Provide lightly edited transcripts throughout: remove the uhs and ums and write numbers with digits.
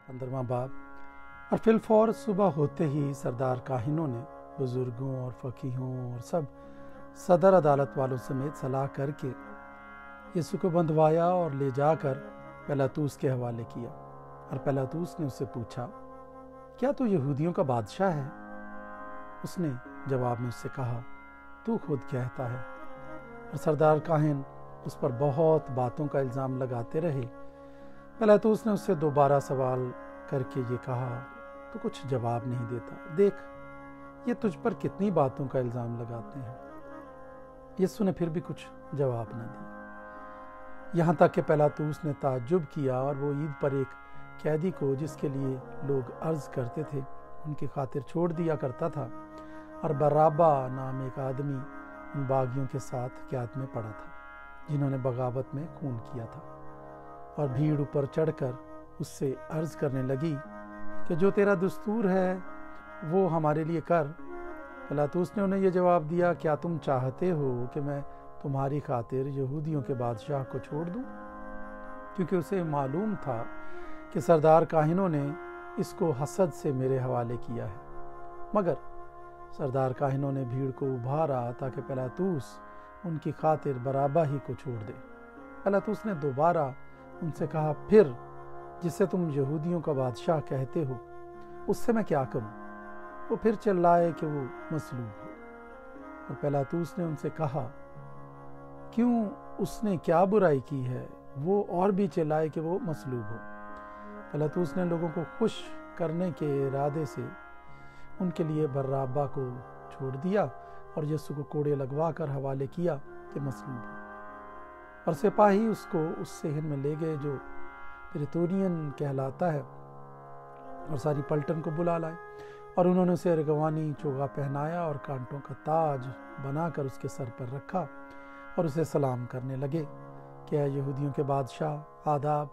15वां बाब। और फिलफौर सुबह होते ही सरदार काहिनों ने बुजुर्गों और फकीहों और सब सदर अदालत वालों समेत सलाह करके यीशु को बंधवाया और ले जाकर पिलातुस के हवाले किया। और पिलातुस ने उससे पूछा, क्या तू यहूदियों का बादशाह है? उसने जवाब में उससे कहा, तू खुद कहता है। और सरदार काहिन उस पर बहुत बातों का इल्ज़ाम लगाते रहे। पिलातुस ने उससे दोबारा सवाल करके ये कहा, तो कुछ जवाब नहीं देता। देख, ये तुझ पर कितनी बातों का इल्ज़ाम लगाते हैं। यीशु ने फिर भी कुछ जवाब न दिया। यहाँ तक कि पिलातुस ने ताज्जुब किया और वो ईद पर एक कैदी को, जिसके लिए लोग अर्ज करते थे, उनकी खातिर छोड़ दिया करता था। और बराबा नाम एक आदमी उन बागियों के साथ कैद में पड़ा था, जिन्होंने बगावत में खून किया था। और भीड़ ऊपर चढ़कर उससे अर्ज करने लगी कि जो तेरा दस्तूर है वो हमारे लिए कर। पिलातुस ने उन्हें यह जवाब दिया, क्या तुम चाहते हो कि मैं तुम्हारी खातिर यहूदियों के बादशाह को छोड़ दूं? क्योंकि उसे मालूम था कि सरदार काहिनों ने इसको हसद से मेरे हवाले किया है। मगर सरदार काहिनों ने भीड़ को उभारा ताकि पिलातुस उनकी खातिर बराबा ही को छोड़ दे। पिलातुस ने दोबारा उनसे कहा, फिर जिसे तुम यहूदियों का बादशाह कहते हो उससे मैं क्या करूं? वो फिर चिल्लाए कि वो मसलूब हो। और पिलातुस ने उनसे कहा, क्यों उसने क्या बुराई की है? वो और भी चिल्लाए कि वो मसलूब हो। पिलातुस ने लोगों को खुश करने के इरादे से उनके लिए बर्राबा को छोड़ दिया और यीशु को कोड़े लगवा कर हवाले किया कि मसलूब हो। और सिपाही उसको उस सेहन में ले गए जो प्रेतोरियन कहलाता है, और सारी पलटन को बुला लाए। और उन्होंने उसे अरगवानी चोगा पहनाया और कांटों का ताज बनाकर उसके सर पर रखा और उसे सलाम करने लगे कि ऐ यहूदियों के बादशाह, आदाब।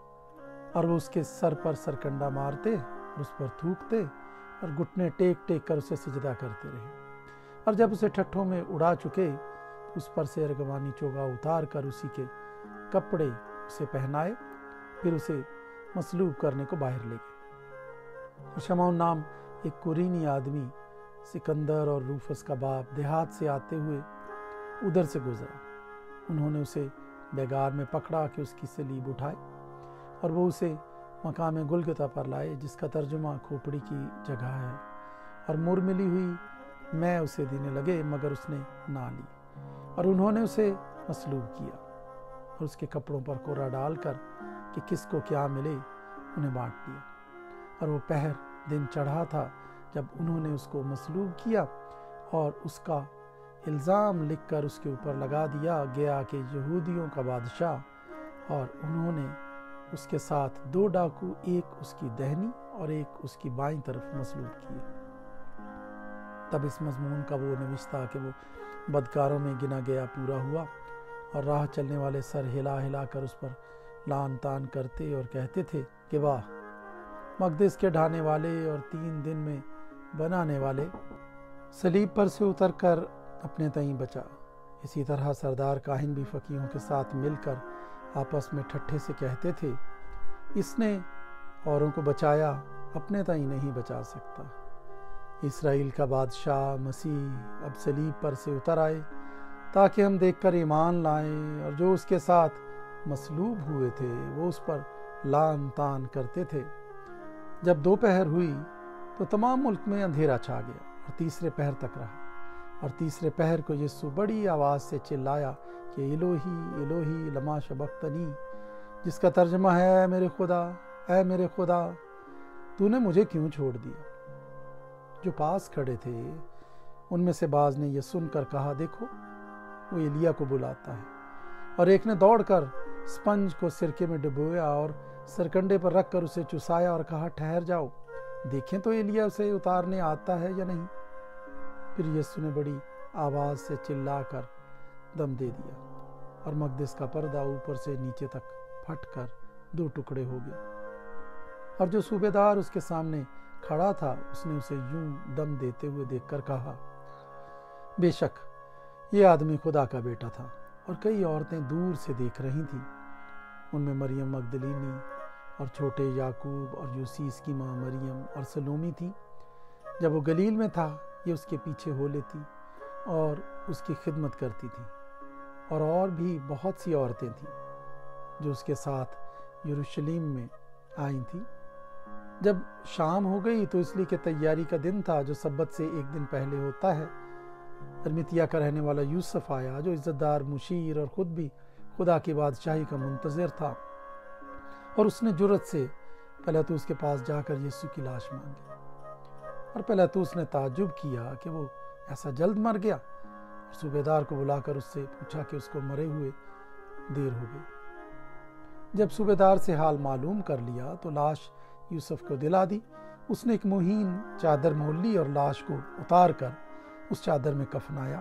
और वो उसके सर पर सरकंडा मारते और उस पर थूकते और घुटने टेक टेक कर उसे सिजदा करते रहे। और जब उसे ठट्ठों में उड़ा चुके, उस पर से अरगवानी चोगा उतार कर उसी के कपड़े उसे पहनाए, फिर उसे मसलूब करने को बाहर ले गए। शमौन नाम एक कुरीनी आदमी, सिकंदर और रूफस का बाप, देहात से आते हुए उधर से गुजरा। उन्होंने उसे बेगार में पकड़ा कि उसकी सलीब उठाए, और वो उसे मकाम गुलगुता पर लाए, जिसका तर्जुमा खोपड़ी की जगह है। और मुर मिली हुई मैं उसे देने लगे, मगर उसने ना ली। और उन्होंने उसे मसलूब किया और उसके कपड़ों पर कोरा डालकर कि किसको क्या मिले उन्हें बांट दिया। और वो पहर दिन चढ़ा था जब उन्होंने उसको मसलूब किया, और उसका इल्ज़ाम लिखकर उसके ऊपर लगा दिया गया कि यहूदियों का बादशाह। और उन्होंने उसके साथ 2 डाकू, एक उसकी दाहिनी और एक उसकी बाईं तरफ मसलूब किए। तब इस मजमून का वो नविश्ता कि वो बदकारों में गिना गया पूरा हुआ। और राह चलने वाले सर हिला हिला कर उस पर लान तान करते और कहते थे कि वाह, मकदस के ढाने वाले और 3 दिन में बनाने वाले सलीब पर से उतर कर अपने तईं बचा। इसी तरह सरदार काहिन भी फकीहों के साथ मिलकर आपस में ठट्ठे से कहते थे, इसने औरों को बचाया, अपने तईं नहीं बचा सकता। इसराइल का बादशाह मसीह अब सलीब पर से उतर आए ताकि हम देखकर ईमान लाएं। और जो उसके साथ मसलूब हुए थे वो उस पर लान तान करते थे। जब दोपहर हुई तो तमाम मुल्क में अंधेरा छा गया और तीसरे पहर तक रहा। और तीसरे पहर को यीशु बड़ी आवाज़ से चिल्लाया कि इलोही इलोही लमा शबक्तनी, जिसका तर्जमा है, ऐ मेरे खुदा तूने मुझे क्यों छोड़ दिया। जो पास खड़े थे उनमें से बाज ने यह सुनकर कहा, देखो वो एलिया को बुलाता है। और एक ने दौड़कर स्पंज को सिरके में डुबोया और सरकंडे पर रखकर उसे चुसाया और कहा, ठहर जाओ, देखें तो एलिया उसे उतारने आता है या नहीं। फिर यीशु ने बड़ी आवाज से चिल्लाकर दम दे दिया और मकदस का पर्दा ऊपर से नीचे तक फटकर 2 टुकड़े हो गए। और जो सूबेदार उसके सामने खड़ा था उसने उसे यूं दम देते हुए देखकर कहा, बेशक ये आदमी खुदा का बेटा था। और कई औरतें दूर से देख रही थीं। उनमें मरियम मगदलीनी اور چھوٹے یعقوب اور یوسیس کی ماں مریم اور سلومی تھی۔ جب وہ گلیل میں تھا یہ اس کے پیچھے ہو لیتی اور اس کی خدمت کرتی تھی، اور بھی بہت سی عورتیں تھیں جو اس کے ساتھ یروشلم میں آئی تھیں۔ جب شام ہو گئی تو اس لیے کہ تیاری کا دن تھا جو سبت سے ایک دن پہلے ہوتا ہے، ارمیتیا کا رہنے والا یوسف آیا جو عزت دار مشیر اور خود بھی خدا کی بادشاہی کا منتظر تھا، اور اس نے جرت سے پیلاطس کے پاس جا کر یسوع کی لاش مانگی۔ اور پیلاطس نے تعجب کیا کہ وہ ایسا جلد مر گیا، اور صوبیدار کو بلا کر اس سے پوچھا کہ اس کو مرے ہوئے دیر ہو گئی۔ جب صوبیدار سے حال معلوم کر لیا تو لاش یوسف کو دلا دی۔ اس نے ایک مہین چادر مول لی اور لاش کو اتار کر اس چادر میں کفنایا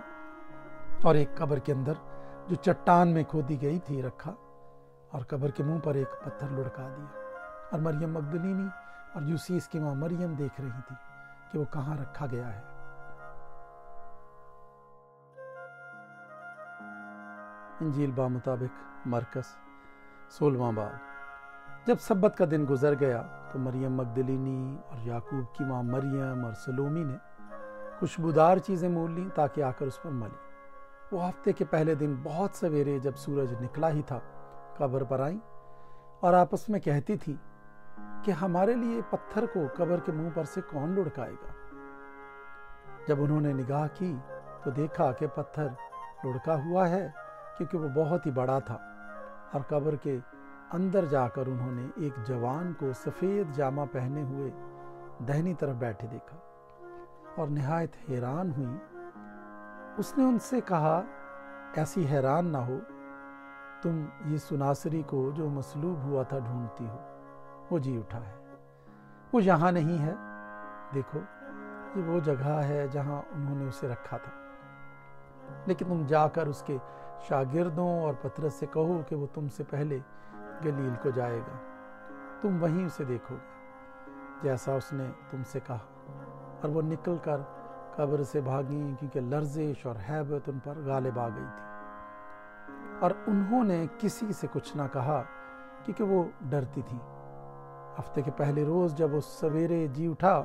اور ایک قبر کے اندر جو چٹان میں کھودی گئی تھی رکھا، اور قبر کے منہ پر ایک پتھر لڑکا دیا۔ اور مریم مگدلینی اور یوسیس کی ماں مریم دیکھ رہی تھی کہ وہ کہاں رکھا گیا ہے۔ انجیل بامطابق مرکز 16واں باب۔ جب سبت کا دن گزر گیا تو مریم مگدلینی اور یعقوب کی ماں مریم اور سلومی نے خوشبودار چیزیں مول لیں تاکہ آ کر اس پر ملیں۔ وہ ہفتے کے پہلے دن بہت سویرے جب سورج نکلا ہی تھا قبر پر آئیں اور آپس میں کہتی تھی کہ ہمارے لیے پتھر کو قبر کے منہ پر سے کون لڑکائے گا۔ جب انہوں نے نگاہ کی تو دیکھا کہ پتھر لڑکا ہوا ہے کیونکہ وہ بہت ہی بڑا تھا، اور قبر کے اندر جا کر انہوں نے ایک جوان کو سفید جامہ پہنے ہوئے دہنی طرف بیٹھے دیکھا اور نہایت حیران ہوئی۔ اس نے ان سے کہا، ایسی حیران نہ ہو، تم یسوع ناصری کو جو مصلوب ہوا تھا ڈھونڈتی ہو، وہ جی اٹھا ہے، وہ یہاں نہیں ہے۔ دیکھو یہ وہ جگہ ہے جہاں انہوں نے اسے رکھا تھا، لیکن تم جا کر اس کے شاگردوں اور پترس سے کہو کہ وہ تم سے پہلے گلیل کو جائے گا، تم وہیں اسے دیکھو گے جیسا اس نے تم سے کہا۔ اور وہ نکل کر قبر سے بھاگیں کیونکہ لرزش اور ہیبت ان پر غالب آ گئی تھی، اور انہوں نے کسی سے کچھ نہ کہا کیونکہ وہ ڈرتی تھی۔ ہفتے کے پہلے روز جب وہ سویرے جی اٹھا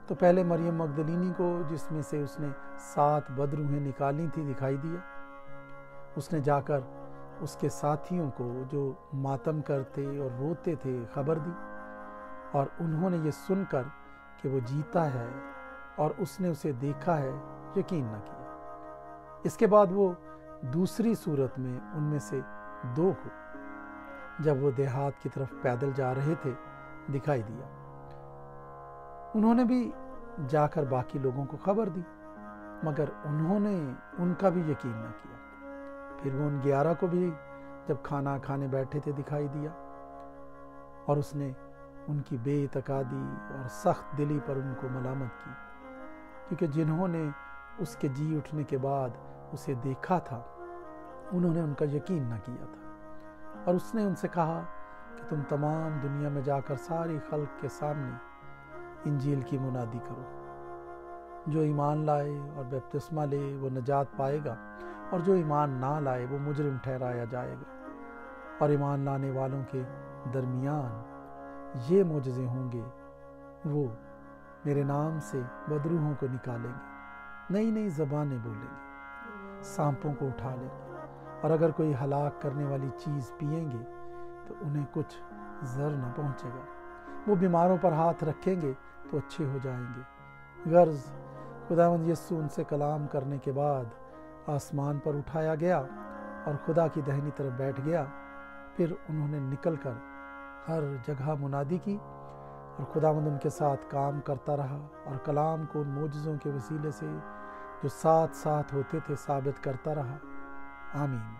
تو پہلے مریم مگدلینی کو، جس میں سے اس نے 7 بدروحیں نکالی تھی، دکھائی دیا۔ اس نے جا کر اس کے ساتھیوں کو جو ماتم کرتے اور روتے تھے خبر دی، اور انہوں نے یہ سن کر کہ وہ جیتا ہے اور اس نے اسے دیکھا ہے یقین نہ کیا۔ اس کے بعد وہ دوسری صورت میں ان میں سے 2 کو، جب وہ دیہات کی طرف پیدل جا رہے تھے، دکھائی دیا۔ انہوں نے بھی جا کر باقی لوگوں کو خبر دی، مگر انہوں نے ان کا بھی یقین نہ کیا۔ پھر وہ ان 11 کو بھی جب کھانا کھانے بیٹھے تھے دکھائی دیا، اور اس نے ان کی بے اعتقادی اور سخت دلی پر ان کو ملامت کی، کیونکہ جنہوں نے اس کے جی اٹھنے کے بعد اسے دیکھا تھا انہوں نے ان کا یقین نہ کیا تھا۔ اور اس نے ان سے کہا کہ تم تمام دنیا میں جا کر ساری خلق کے سامنے انجیل کی منادی کرو۔ جو ایمان لائے اور بپتسمہ لے وہ نجات پائے گا، اور جو ایمان نہ لائے وہ مجرم ٹھہرایا جائے گا۔ اور ایمان لانے والوں کے درمیان یہ معجزے ہوں گے، وہ میرے نام سے بدروحوں کو نکالیں گے، نئی نئی زبانیں بولیں گے، سانپوں کو اٹھا لیں گے، اور اگر کوئی ہلاک کرنے والی چیز پئیں گے تو انہیں کچھ زر نہ پہنچے گا۔ وہ بیماروں پر ہاتھ رکھیں گے تو اچھے ہو جائیں گے۔ غرض خداوند یسوع ان سے کلام کرنے کے بعد آسمان پر اٹھایا گیا اور خدا کی دہنی طرف بیٹھ گیا۔ پھر انہوں نے نکل کر ہر جگہ منادی کی، اور خداوند ان کے ساتھ کام کرتا رہا اور کلام کو ان معجزوں کے وسیلے سے جو ساتھ ساتھ ہوتے تھے ثابت کرتا رہا۔ آمین۔